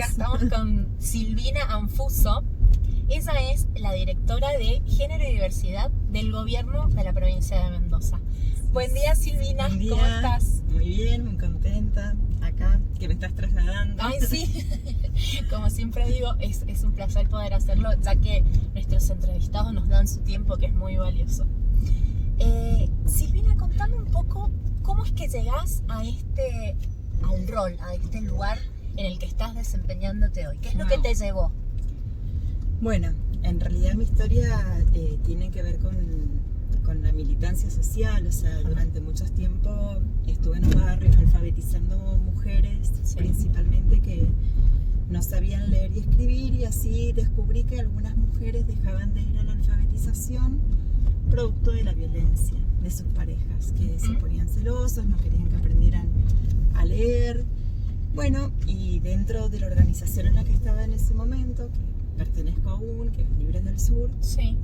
Acá estamos con Silvina Anfuso. Ella es la directora de Género y Diversidad del Gobierno de la provincia de Mendoza. Buen día, Silvina. Buen día. ¿Cómo estás? Muy bien, muy contenta. Acá, que me estás trasladando. Ay, sí. Como siempre digo, es un placer poder hacerlo, ya que nuestros entrevistados nos dan su tiempo, que es muy valioso. Silvina, contame un poco cómo es que llegás al rol, a este lugar en el que estás desempeñándote hoy. ¿Qué es lo que te llevó? Bueno, en realidad mi historia tiene que ver con la militancia social. O sea, durante muchos tiempos estuve en los barrios alfabetizando mujeres, sí, principalmente que no sabían leer y escribir, y así descubrí que algunas mujeres dejaban de ir a la alfabetización producto de la violencia de sus parejas, que se ponían celosos, no querían que aprendieran a leer. Bueno, y dentro de la organización en la que estaba en ese momento, que pertenezco aún, que es Libres del Sur, sí,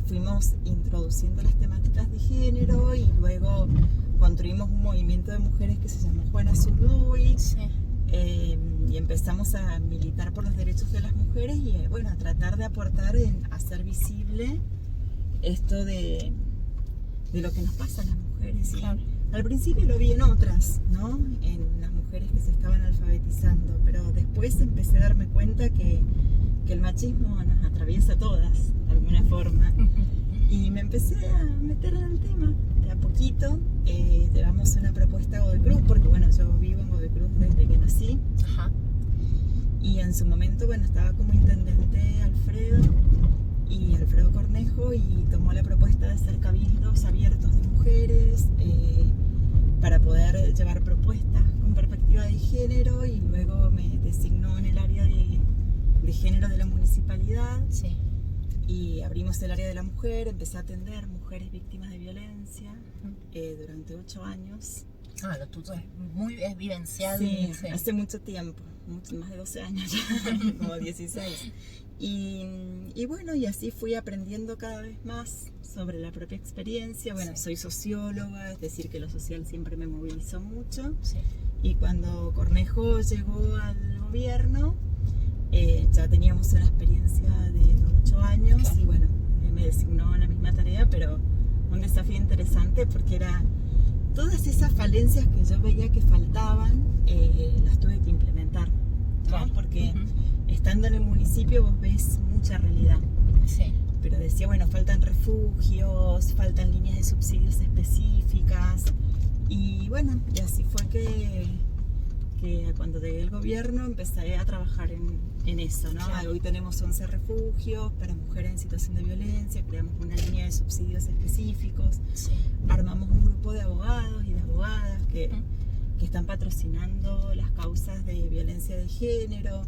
fuimos introduciendo las temáticas de género, y luego construimos un movimiento de mujeres que se llamó Juana Zurduy, sí, y empezamos a militar por los derechos de las mujeres y bueno, a tratar de aportar en hacer visible esto de lo que nos pasa a las mujeres. Claro. Al principio lo vi en otras, ¿no? En las mujeres que se estaban alfabetizando, pero después empecé a darme cuenta que el machismo nos atraviesa a todas, de alguna forma. Y me empecé a meter en el tema. De a poquito llevamos una propuesta a Godoy Cruz, porque bueno, yo vivo en Godoy Cruz desde que nací. Ajá. Y en su momento, bueno, estaba como intendente Alfredo Cornejo, y tomó la propuesta de hacer cabildos abiertos de mujeres para poder llevar propuestas con perspectiva de género, y luego me designó en el área de género de la municipalidad. Sí. Y abrimos el área de la mujer, empecé a atender mujeres víctimas de violencia durante 8 años. Ah, lo tuyo es vivencial. Sí, sí, hace mucho tiempo, más de 12 años ya, como 16. Y bueno, y así fui aprendiendo cada vez más sobre la propia experiencia. Bueno, sí, soy socióloga, es decir, que lo social siempre me movilizó mucho. Sí. Y cuando Cornejo llegó al gobierno, ya teníamos una experiencia de 8 años, claro, y bueno, me designó a la misma tarea, pero un desafío interesante porque era todas esas falencias que yo veía que faltaban, las tuve que implementar, ¿no? Claro. Porque estando en el municipio vos ves mucha realidad. Sí. Pero decía, bueno, faltan refugios, faltan líneas de subsidios específicas. Y bueno, y así fue que cuando llegué al gobierno empecé a trabajar en eso, ¿no? Claro. Hoy tenemos 11 refugios para mujeres en situación de violencia, creamos una línea de subsidios específicos, sí, armamos un grupo de abogados y de abogadas que están patrocinando las causas de violencia de género,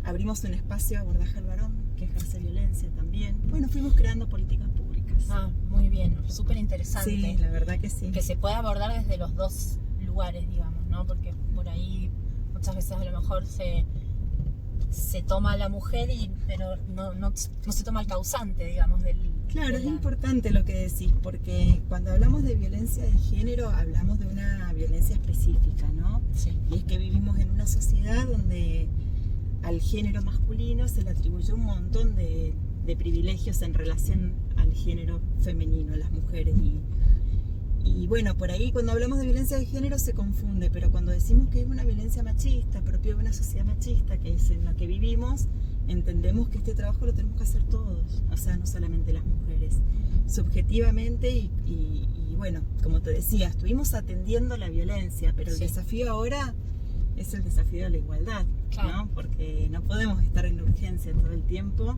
abrimos un espacio de abordaje al varón que ejerce violencia también. Bueno, fuimos creando políticas públicas. Ah, muy bien, súper interesante. Sí, la verdad que sí. Que se puede abordar desde los dos lugares, digamos, ¿no? Porque por ahí muchas veces a lo mejor se toma a la mujer, pero no se toma el causante, digamos, del... Claro, es importante lo que decís, porque cuando hablamos de violencia de género hablamos de una violencia específica, ¿no? Sí. Y es que vivimos en una sociedad donde al género masculino se le atribuye un montón de privilegios en relación al género femenino, a las mujeres. Y bueno, por ahí cuando hablamos de violencia de género se confunde, pero cuando decimos que es una violencia machista, propia de una sociedad machista, que es en la que vivimos, entendemos que este trabajo lo tenemos que hacer todos, o sea, no solamente las mujeres, subjetivamente. Y bueno, como te decía, estuvimos atendiendo la violencia, pero el desafío ahora es el desafío de la igualdad, claro, ¿no? Porque no podemos estar en urgencia todo el tiempo.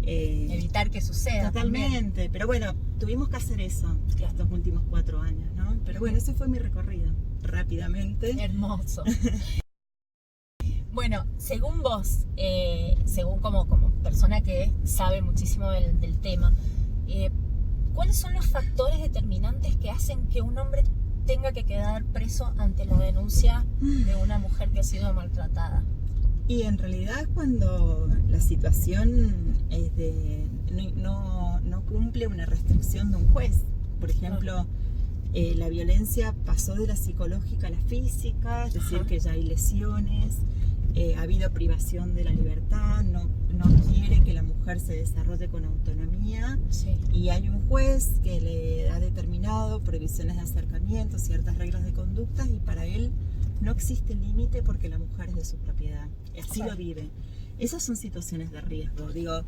Evitar que suceda. Totalmente, también. Pero bueno, tuvimos que hacer eso estos últimos 4 años, ¿no? Pero bueno, ese fue mi recorrido, rápidamente. Hermoso. Bueno, según vos, según como persona que sabe muchísimo del tema, ¿cuáles son los factores determinantes que hacen que un hombre tenga que quedar preso ante la denuncia de una mujer que ha sido maltratada? Y en realidad cuando la situación es no cumple una restricción de un juez, por ejemplo, la violencia pasó de la psicológica a la física, es decir, que ya hay lesiones, ha habido privación de la libertad, no quiere que la mujer se desarrolle con autonomía, Sí. y hay un juez que le ha determinado prohibiciones de acercamiento, ciertas reglas de conducta, y para él no existe límite porque la mujer es de su propiedad, así Claro. lo vive. Esas son situaciones de riesgo, digo,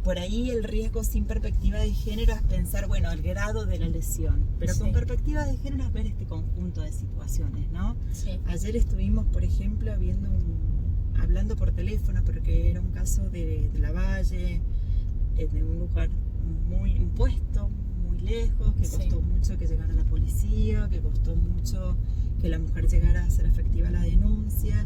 por ahí el riesgo sin perspectiva de género es pensar, bueno, el grado de la lesión, pero con Sí. perspectiva de género es ver este conjunto de situaciones, ¿no? Sí. Ayer estuvimos, por ejemplo, hablando por teléfono, porque era un caso de Lavalle, de un lugar muy impuesto, muy lejos, que Sí. costó mucho que llegara la policía, que costó mucho que la mujer llegara a hacer efectiva la denuncia.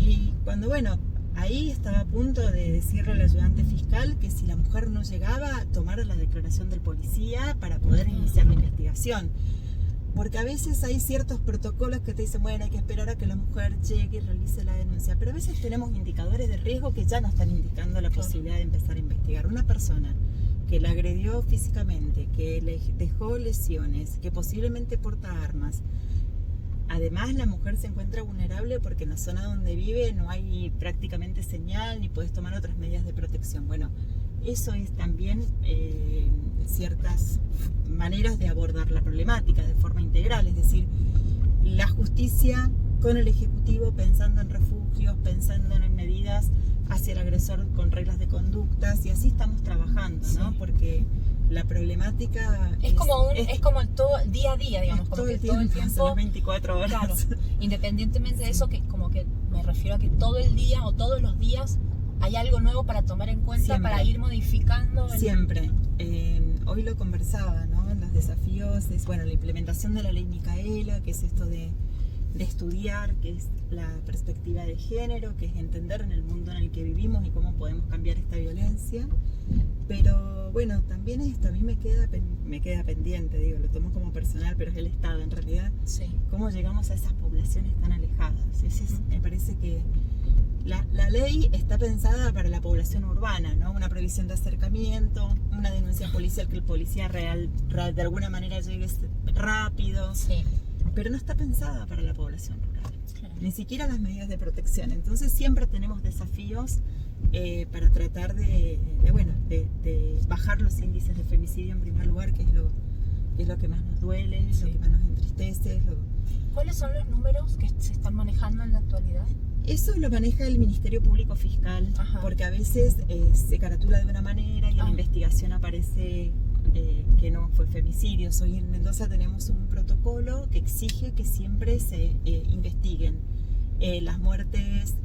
Y cuando, bueno, ahí estaba a punto de decirle al ayudante fiscal que si la mujer no llegaba, tomara la declaración del policía para poder iniciar la investigación. Porque a veces hay ciertos protocolos que te dicen, bueno, hay que esperar a que la mujer llegue y realice la denuncia. Pero a veces tenemos indicadores de riesgo que ya nos están indicando la posibilidad de empezar a investigar. Una persona que la agredió físicamente, que le dejó lesiones, que posiblemente porta armas. Además, la mujer se encuentra vulnerable porque en la zona donde vive no hay prácticamente señal ni puedes tomar otras medidas de protección. Bueno, eso es también ciertas maneras de abordar la problemática de forma integral, es decir, la justicia con el Ejecutivo pensando en refugios, pensando en medidas hacia el agresor con reglas de conductas, y así estamos trabajando, ¿no? Sí. Porque la problemática Es como el todo día a día, digamos, como todo que el todo el tiempo, son tiempo, las 24 horas. claro, independientemente de eso, que como que me refiero a que todo el día o todos los días hay algo nuevo para tomar en cuenta, Siempre. para ir modificando. Siempre. Hoy lo conversaba, ¿no? Los desafíos es, bueno, la implementación de la ley Micaela, que es esto de estudiar, que es la perspectiva de género, que es entender en el mundo en el que vivimos y cómo podemos cambiar esta violencia. Pero bueno, también esto a mí me queda pendiente, digo, lo tomo como personal, pero es el Estado en realidad. Sí. ¿Cómo llegamos a esas poblaciones tan alejadas? Me parece que la ley está pensada para la población urbana, ¿no? Una previsión de acercamiento, una denuncia policial, que el policía real de alguna manera llegue rápido, Sí. pero no está pensada para la población rural, Claro. ni siquiera las medidas de protección. Entonces siempre tenemos desafíos para tratar de bajar los índices de femicidio en primer lugar, que es lo que más nos duele, Sí. lo que más nos entristece. ¿Cuáles son los números que se están manejando en la actualidad? Eso lo maneja el Ministerio Público Fiscal, Ajá. porque a veces se caratula de una manera y en la investigación aparece que no fue femicidio. Hoy en Mendoza tenemos un protocolo que exige que siempre se investiguen las muertes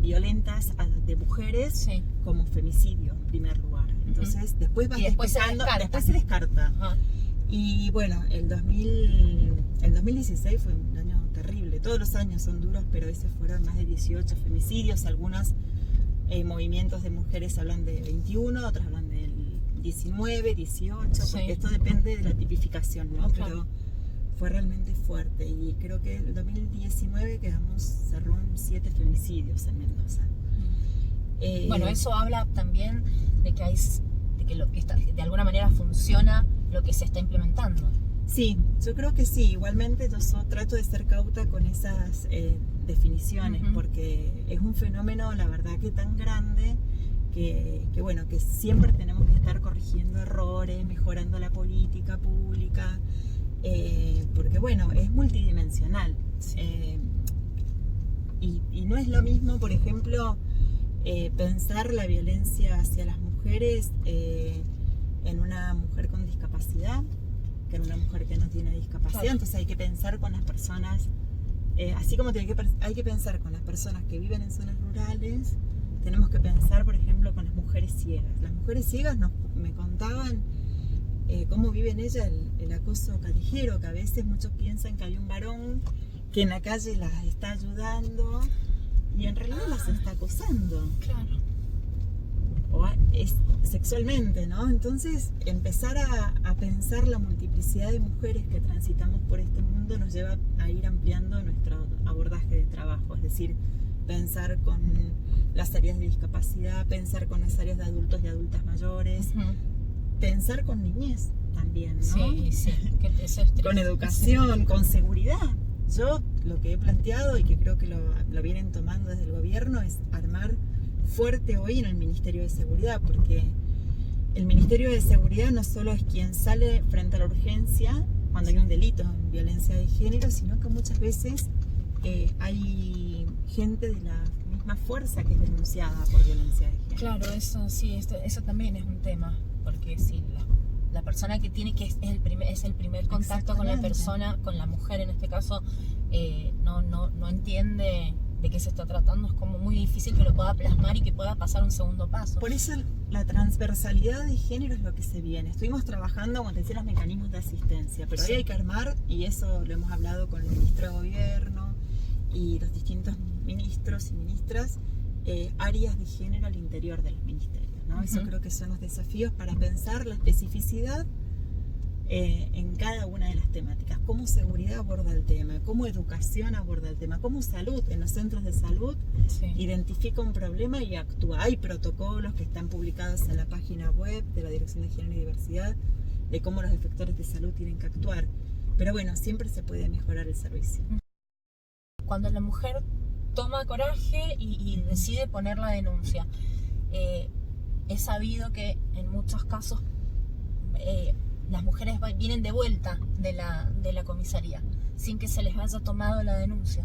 violentas de mujeres Sí. como femicidio en primer lugar. Entonces después vas Y después se despejando, descarta. después se descarta. Ajá. Y bueno, el 2016 fue un año terrible. Todos los años son duros, pero ese fueron más de 18 femicidios. Algunos movimientos de mujeres hablan de 21, otros hablan del 19, 18, Sí. porque esto depende de la tipificación, ¿no? Claro. Pero fue realmente fuerte. Y creo que el 2019 cerró en 7 femicidios en Mendoza. Bueno, eso habla también de que lo que está, de alguna manera funciona lo que se está implementando. Sí, yo creo que sí. Igualmente yo trato de ser cauta con esas definiciones, Ujú. porque es un fenómeno, la verdad, que tan grande que bueno, que siempre tenemos que estar corrigiendo errores, mejorando la política pública, porque bueno, es multidimensional. Y no es lo mismo, por ejemplo, pensar la violencia hacia las mujeres en una mujer con discapacidad que en una mujer que no tiene discapacidad. Claro. Entonces hay que pensar con las personas, así como hay que pensar con las personas que viven en zonas rurales, tenemos que pensar, por ejemplo, con las mujeres ciegas. Las mujeres ciegas me contaban cómo viven ellas el acoso callejero, que a veces muchos piensan que hay un varón que en la calle las está ayudando y en realidad las está acosando. Claro. O es sexualmente, ¿no? Entonces, empezar a pensar la multiplicidad de mujeres que transitamos por este mundo nos lleva a ir ampliando nuestro abordaje de trabajo, es decir, pensar con las áreas de discapacidad, pensar con las áreas de adultos y adultas mayores, Ujú. pensar con niñez también, ¿no? Sí, sí. Que eso es triste. Con educación, con seguridad. Yo lo que he planteado y que creo que lo vienen tomando desde el gobierno es armar fuerte hoy en el Ministerio de Seguridad, porque el Ministerio de Seguridad no solo es quien sale frente a la urgencia cuando hay un delito en violencia de género, sino que muchas veces hay gente de la misma fuerza que es denunciada por violencia de género. Claro, eso sí, eso también es un tema, porque si la persona que tiene que es el primer contacto con la persona, con la mujer en este caso, no entiende de qué se está tratando, es como muy difícil que lo pueda plasmar y que pueda pasar un segundo paso. Por eso la transversalidad de género es lo que se viene. Estuvimos trabajando, como te decía, los mecanismos de asistencia, pero hoy hay que armar, y eso lo hemos hablado con el ministro de Gobierno y los distintos ministros y ministras, áreas de género al interior de los ministerios, ¿no? Eso creo que son los desafíos para pensar la especificidad en cada una de las temáticas. Cómo seguridad aborda el tema, cómo educación aborda el tema, cómo salud en los centros de salud identifica un problema y actúa. Hay protocolos que están publicados en la página web de la Dirección de Género y Diversidad de cómo los efectores de salud tienen que actuar. Pero bueno, siempre se puede mejorar el servicio. Cuando la mujer toma coraje y decide poner la denuncia, es sabido que en muchos casos las mujeres vienen de vuelta de la comisaría sin que se les haya tomado la denuncia,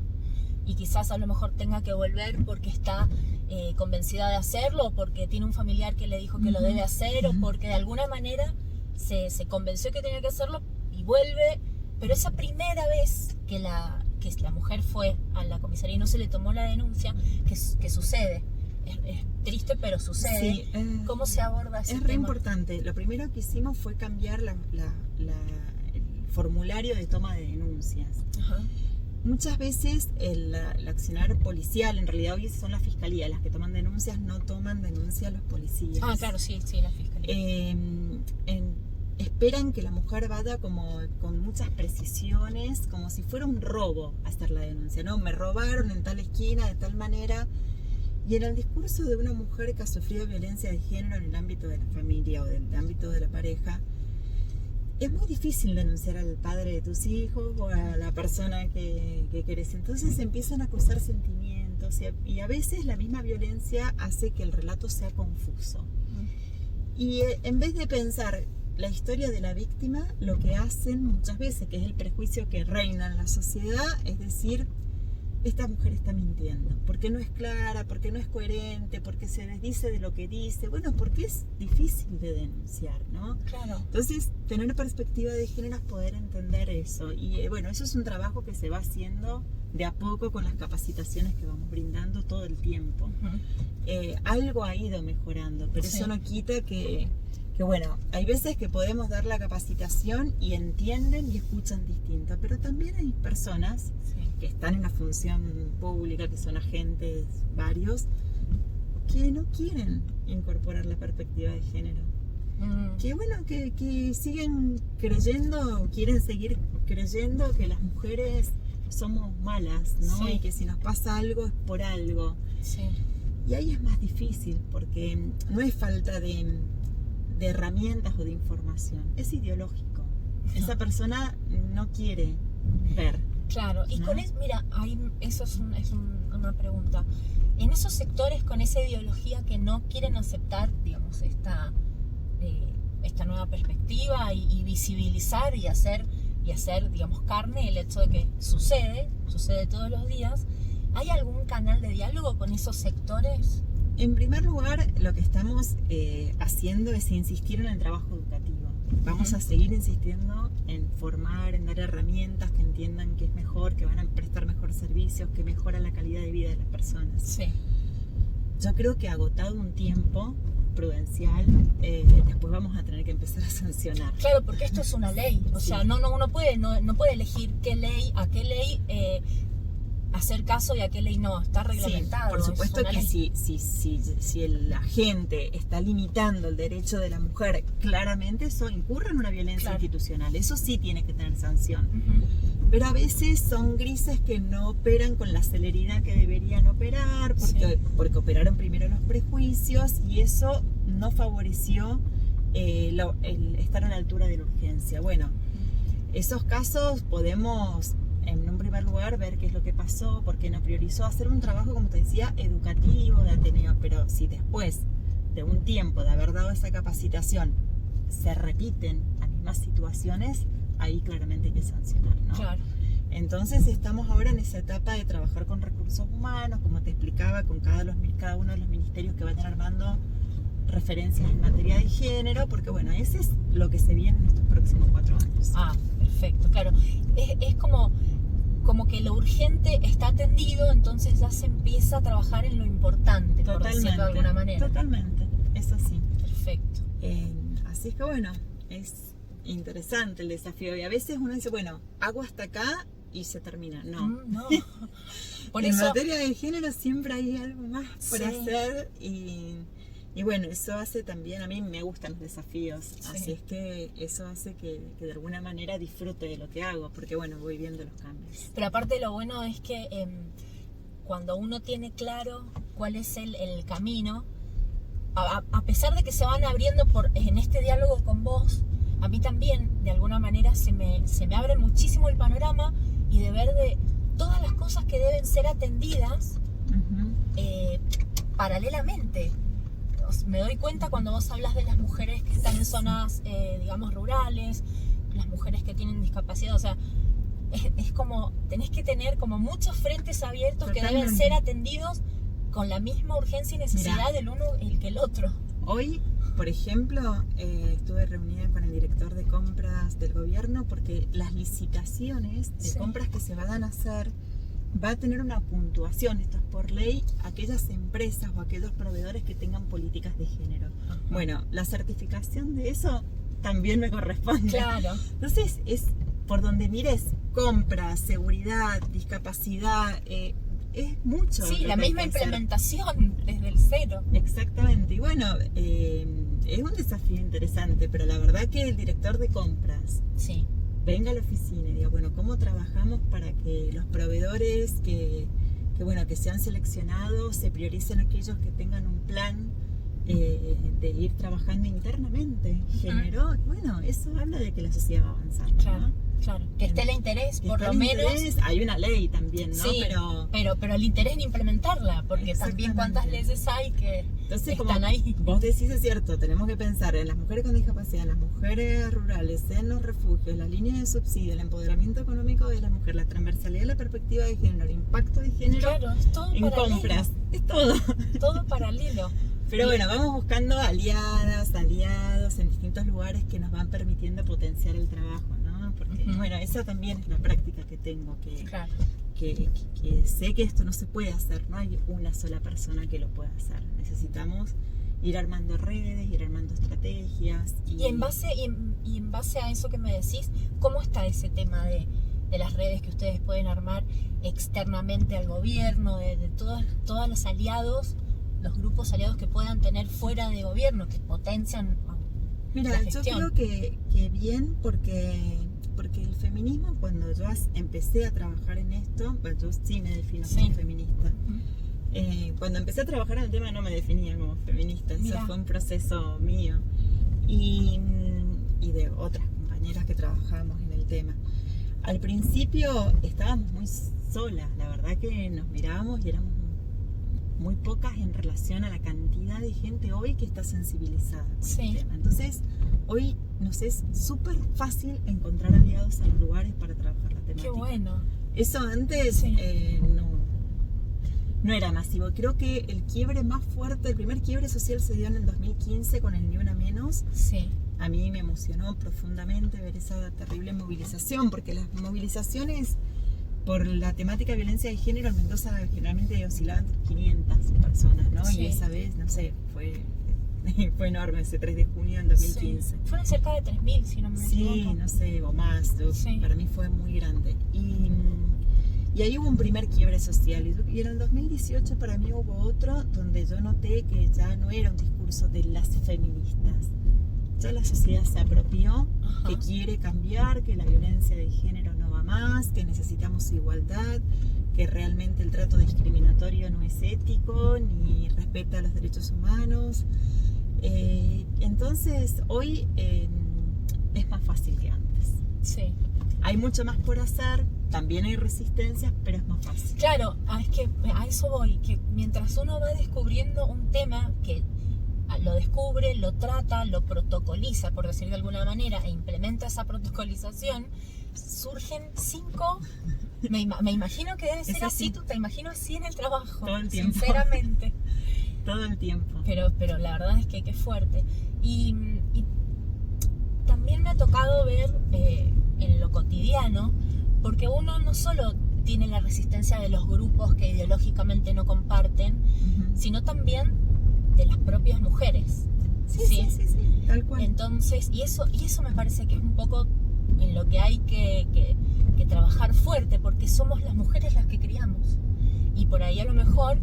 y quizás a lo mejor tenga que volver porque está convencida de hacerlo, o porque tiene un familiar que le dijo que lo debe hacer, o porque de alguna manera se convenció que tenía que hacerlo y vuelve. Pero esa primera vez que la mujer fue a la comisaría y no se le tomó la denuncia, que sucede, es triste, pero sucede. Sí, ¿Cómo se aborda ese tema? Es re importante. Lo primero que hicimos fue cambiar el formulario de toma de denuncias. Ajá. Muchas veces el accionar policial, en realidad hoy son las fiscalías las que toman denuncias, no toman denuncia a los policías. Ah, claro, sí, la fiscalía. Esperan que la mujer vaya como con muchas precisiones, como si fuera un robo hacer la denuncia, ¿no? Me robaron en tal esquina, de tal manera. Y en el discurso de una mujer que ha sufrido violencia de género en el ámbito de la familia o del ámbito de la pareja, es muy difícil denunciar al padre de tus hijos o a la persona que querés. Entonces empiezan a acusar sentimientos y a veces la misma violencia hace que el relato sea confuso. Y en vez de pensar la historia de la víctima, lo que hacen muchas veces, que es el prejuicio que reina en la sociedad, es decir, esta mujer está mintiendo, porque no es clara, porque no es coherente, porque se desdice de lo que dice, bueno, porque es difícil de denunciar, ¿no? Claro. Entonces, tener perspectiva de género es poder entender eso, y bueno, eso es un trabajo que se va haciendo de a poco con las capacitaciones que vamos brindando todo el tiempo. Algo ha ido mejorando, pero eso no quita que bueno, hay veces que podemos dar la capacitación y entienden y escuchan distinto, pero también hay personas que están en la función pública, que son agentes varios, que no quieren incorporar la perspectiva de género. Que bueno, que siguen creyendo, quieren seguir creyendo que las mujeres somos malas, ¿no? Y que si nos pasa algo es por algo. Y ahí es más difícil, porque no es falta de herramientas o de información, es ideológico. Esa persona no quiere ver. Claro, y ¿no? Mira, eso es una pregunta. En esos sectores con esa ideología que no quieren aceptar, digamos, esta nueva perspectiva y visibilizar y hacer, digamos, carne el hecho de que sucede todos los días, ¿hay algún canal de diálogo con esos sectores? En primer lugar, lo que estamos haciendo es insistir en el trabajo educativo. Vamos a seguir insistiendo en formar, en dar herramientas que entiendan que es mejor, que van a prestar mejores servicios, que mejora la calidad de vida de las personas. Yo creo que agotado un tiempo prudencial, después vamos a tener que empezar a sancionar. Claro, porque esto es una ley. O sea, uno no puede elegir a qué ley hacer caso y a qué ley no, está reglamentado. Por supuesto que si el agente está limitando el derecho de la mujer, claramente eso incurre en una violencia institucional, eso sí tiene que tener sanción. Pero a veces son grises que no operan con la celeridad que deberían operar, porque operaron primero los prejuicios y eso no favoreció el estar a la altura de la urgencia. Bueno, esos casos podemos en un primer lugar, ver qué es lo que pasó, por qué no priorizó, hacer un trabajo, como te decía, educativo de Ateneo. Pero si después de un tiempo de haber dado esa capacitación se repiten las mismas situaciones, ahí claramente hay que sancionar, ¿no? Claro. Entonces estamos ahora en esa etapa de trabajar con recursos humanos, como te explicaba, con cada uno de los ministerios que vayan armando referencias en materia de género, porque bueno, ese es lo que se viene en estos próximos 4 años. Ah, perfecto, claro. Es como que lo urgente está atendido, entonces ya se empieza a trabajar en lo importante, por decirlo de alguna manera. Totalmente, es así. Perfecto. Así es que bueno, es interesante el desafío. Y a veces uno dice, bueno, hago hasta acá y se termina. No. No. Por en eso, materia de género siempre hay algo más por Sí. hacer y bueno, eso hace también, a mí me gustan los desafíos, Sí. así es que eso hace que de alguna manera disfrute de lo que hago, porque bueno, voy viendo los cambios. pero aparte lo bueno es que cuando uno tiene claro cuál es el camino, a pesar de que se van abriendo en este diálogo con vos, a mí también de alguna manera se me abre muchísimo el panorama y de ver de todas las cosas que deben ser atendidas paralelamente. Me doy cuenta cuando vos hablas de las mujeres que están en zonas, digamos, rurales, las mujeres que tienen discapacidad, o sea, es como, tenés que tener como muchos frentes abiertos que deben Totalmente. ser atendidos con la misma urgencia y necesidad del uno que el otro. Hoy, por ejemplo, estuve reunida con el director de compras del gobierno porque las licitaciones de Sí. compras que se van a hacer va a tener una puntuación, esto es por ley, aquellas empresas o aquellos proveedores que tengan políticas de género. Bueno, la certificación de eso también me corresponde. Claro. Entonces, es por donde mires, compras, seguridad, discapacidad, es mucho. Sí, lo la que hay misma que hacer. implementación desde el cero. Exactamente, y bueno, es un desafío interesante, pero la verdad que el director de compras Sí. venga a la oficina y diga, bueno, ¿cómo trabajamos para que los proveedores que sean seleccionados se prioricen aquellos que tengan un plan de ir trabajando internamente? Generó, bueno, eso habla de que la sociedad va avanzando, Claro, ¿no? claro. Que esté el interés, Que por está lo el menos. interés, hay una ley también, ¿no? Sí, pero el interés en implementarla, porque también Exactamente. cuántas leyes hay que Entonces, como están ahí. vos decís, es cierto, tenemos que pensar en las mujeres con discapacidad, en las mujeres rurales, en los refugios, las líneas de subsidio, el empoderamiento económico de la mujer, la transversalidad, la perspectiva de género, el impacto de género Claro, es todo en paralelo. compras, es todo. Todo paralelo. Pero bueno, vamos buscando aliados en distintos lugares que nos van permitiendo potenciar el trabajo, ¿no? Porque, Ujú. bueno, esa también es la práctica que tengo, Claro. que sé que esto no se puede hacer, no hay una sola persona que lo pueda hacer. Necesitamos ir armando redes, ir armando estrategias. Y en base a eso que me decís, ¿cómo está ese tema de las redes que ustedes pueden armar externamente al gobierno, de todos los aliados, los grupos aliados que puedan tener fuera de gobierno, que potencian Mira, la yo gestión? creo que bien porque el feminismo, cuando yo empecé a trabajar en esto, bueno, yo sí me defino Sí. como feminista. Ujú. Cuando empecé a trabajar en el tema no me definía como feminista, Mirá. eso fue un proceso mío y de otras compañeras que trabajábamos en el tema. Al principio estábamos muy solas, la verdad que nos mirábamos y éramos muy pocas en relación a la cantidad de gente hoy que está sensibilizada con Sí. el tema. Entonces, hoy nos es súper fácil encontrar aliados en los lugares para trabajar la temática. Qué bueno. Eso antes Sí. no era masivo. Creo que el quiebre más fuerte, el primer quiebre social se dio en el 2015 con el Ni Una Menos. Sí. A mí me emocionó profundamente ver esa terrible movilización, porque las movilizaciones por la temática de violencia de género en Mendoza generalmente oscilaban entre 500 personas, ¿no? Sí. Y esa vez, no sé, fue enorme ese 3 de junio del 2015. Sí. Fueron cerca de 3.000, si no me Sí, equivoco. no sé, o más. Sí. Para mí fue muy grande. Y ahí hubo un primer quiebre social. Y en el 2018 para mí hubo otro donde yo noté que ya no era un discurso de las feministas. Ya la sociedad se apropió, Ajá. que quiere cambiar, que la violencia de género no va más, que necesitamos igualdad, que realmente el trato discriminatorio no es ético ni respeta los derechos humanos. Entonces hoy es más fácil que antes. Sí. hay mucho más por hacer, también hay resistencias, pero es más fácil. Claro, es que a eso voy, que mientras uno va descubriendo un tema que lo descubre, lo trata, lo protocoliza, por decir de alguna manera, e implementa esa protocolización, surgen 5... Me imagino que debe ser así, tú te imagino así en el trabajo, todo el tiempo. Sinceramente. Todo el tiempo. Pero la verdad es que qué fuerte. Y también me ha tocado ver en lo cotidiano, porque uno no solo tiene la resistencia de los grupos que ideológicamente no comparten, sino también de las propias mujeres. Sí, tal cual. Entonces, y eso me parece que es un poco en lo que hay que trabajar fuerte, porque somos las mujeres las que criamos. Y por ahí a lo mejor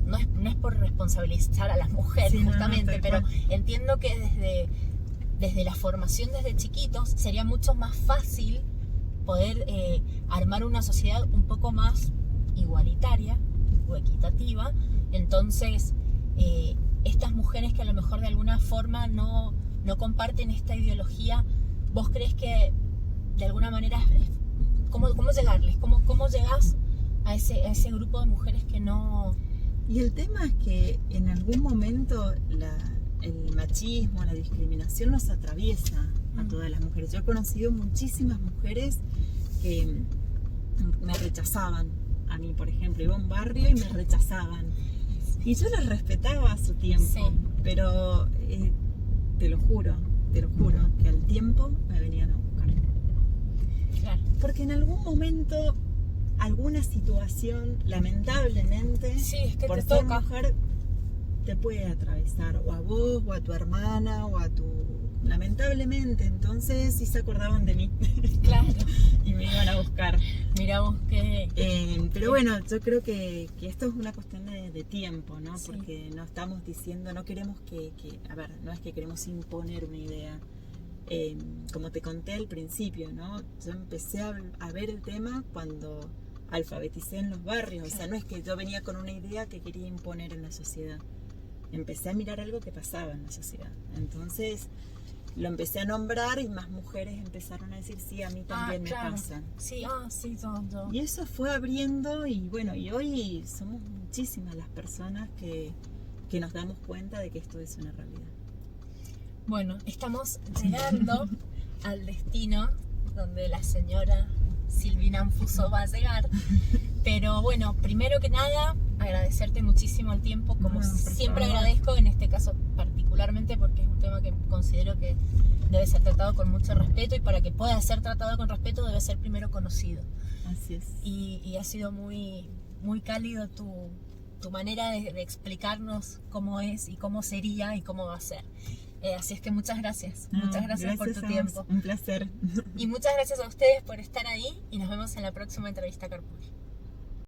no es por responsabilizar a las mujeres, sí, justamente, no, pero cual. entiendo que desde la formación desde chiquitos sería mucho más fácil poder armar una sociedad un poco más igualitaria o equitativa. Entonces estas mujeres que a lo mejor de alguna forma no comparten esta ideología, ¿vos crees que de alguna manera cómo llegarles? ¿Cómo llegás a ese grupo de mujeres que no...? Y el tema es que en algún momento el machismo, la discriminación nos atraviesa a todas las mujeres. Yo he conocido muchísimas mujeres que me rechazaban. A mí, por ejemplo, iba a un barrio y me rechazaban. Y yo las respetaba a su tiempo, Sí. pero te lo juro, que al tiempo me venían a buscar. Claro. Porque en algún momento, alguna situación, lamentablemente, Sí, es que por te ser toca. mujer, te puede atravesar, o a vos, o a tu hermana, o a tu... Lamentablemente, entonces sí se acordaban de mí. Claro. Y me iban a buscar. Mirá vos que... Pero bueno, yo creo que esto es una cuestión de tiempo, ¿no? Sí. Porque no estamos diciendo, no queremos a ver, no es que queremos imponer una idea. Como te conté al principio, ¿no? Yo empecé a ver el tema cuando alfabeticé en los barrios. Claro. O sea, no es que yo venía con una idea que quería imponer en la sociedad. Empecé a mirar algo que pasaba en la sociedad. Entonces lo empecé a nombrar y más mujeres empezaron a decir, sí, a mí también claro. me pasa. Sí, sí, yo. Y eso fue abriendo y bueno, y hoy somos muchísimas las personas que nos damos cuenta de que esto es una realidad. Bueno, estamos llegando al destino donde la señora Silvina Anfuso va a llegar. Pero bueno, primero que nada, agradecerte muchísimo el tiempo, como No, por siempre favor. agradezco, en este caso particularmente, porque es un tema que considero que debe ser tratado con mucho respeto, y para que pueda ser tratado con respeto debe ser primero conocido. Así es. Y ha sido muy, muy cálido tu manera de explicarnos cómo es y cómo sería y cómo va a ser. Así es que muchas gracias. Muchas gracias por tu a vos. tiempo. Un placer. Y muchas gracias a ustedes por estar ahí, y nos vemos en la próxima entrevista Carpool.